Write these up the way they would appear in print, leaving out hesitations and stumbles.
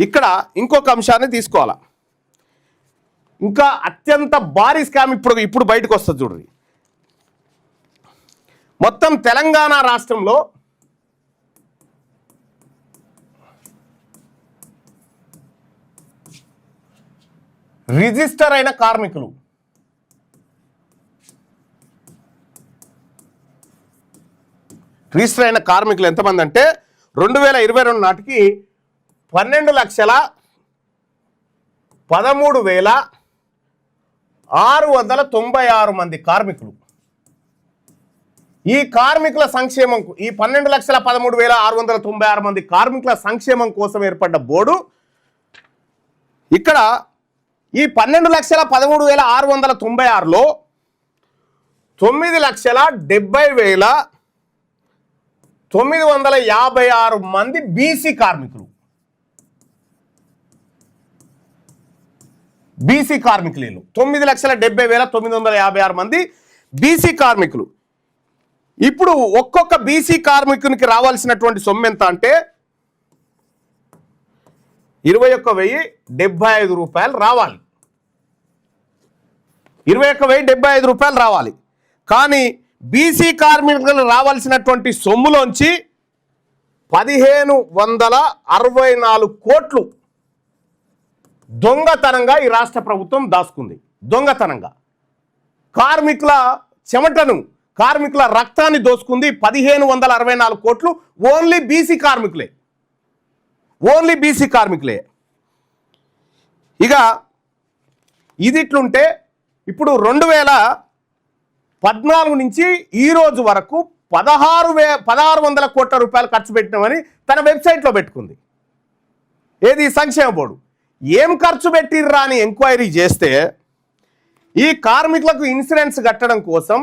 ఇక్కడ ఇంకొక అంశాన్ని తీసుకోవాలా. ఇంకా అత్యంత భారీ స్కామ్ ఇప్పుడు బయటకు వస్తుంది చూడండి. మొత్తం తెలంగాణ రాష్ట్రంలో రిజిస్టర్ అయిన కార్మికులు ఎంతమంది అంటే 2022 నాటికి 12,13,696 మంది కార్మికులు. ఈ కార్మికుల సంక్షేమం, ఈ 12,13,696 మంది కార్మికుల సంక్షేమం కోసం ఏర్పడ్డ బోర్డు ఇక్కడ ఈ 12,13,696లో 9,70,956 మంది బీసీ కార్మికులు. బీసీ కార్మికులు 9,70,956 మంది బీసీ కార్మికులు. ఇప్పుడు ఒక్కొక్క బీసీ కార్మికునికి రావాల్సినటువంటి సొమ్ము ఎంత అంటే 21,075 రూపాయలు రావాలి. 21,075 రూపాయలు రావాలి. కానీ బీసీ కార్మికులు రావాల్సినటువంటి సొమ్ములోంచి 1,564 కోట్లు దొంగతనంగా ఈ రాష్ట్ర ప్రభుత్వం దాచుకుంది. దొంగతనంగా కార్మికుల చెమటను, కార్మికుల రక్తాన్ని దోసుకుంది. 1,564 కోట్లు ఓన్లీ బీసీ కార్మికులే. ఇక ఇది ఇట్లుంటే ఇప్పుడు 2014 నుంచి ఈ రోజు వరకు 1,600 కోట్ల రూపాయలు ఖర్చు పెట్టినామని తన వెబ్సైట్లో పెట్టుకుంది. ఏది సంక్షేమ బోర్డు. ఏం ఖర్చు పెట్టిర్రా అని ఎంక్వైరీ చేస్తే ఈ కార్మికులకు ఇన్సూరెన్స్ కట్టడం కోసం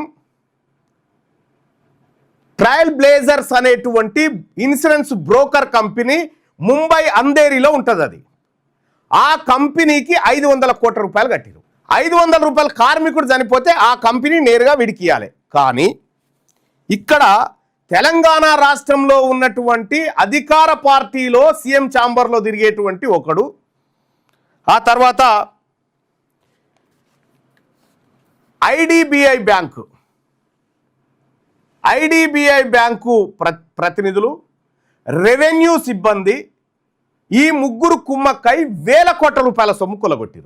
ట్రయల్ బ్లేజర్స్ అనేటువంటి ఇన్సూరెన్స్ బ్రోకర్ కంపెనీ ముంబై అంధేరిలో ఉంటుంది. అది ఆ కంపెనీకి 500 కోట్ల రూపాయలు కట్టిరు. 500 రూపాయలు కార్మికుడు చనిపోతే ఆ కంపెనీ నేరుగా విడికియాలి. కానీ ఇక్కడ తెలంగాణ రాష్ట్రంలో ఉన్నటువంటి అధికార పార్టీలో సీఎం ఛాంబర్లో తిరిగేటువంటి ఒకడు, ఆ తర్వాత ఐడిబిఐ బ్యాంకు ప్రతినిధులు, రెవెన్యూ సిబ్బంది, ఈ ముగ్గురు కుమ్మక్కై 1,000 కోట్ల రూపాయల సొమ్ము కొల్లగొట్టిరు.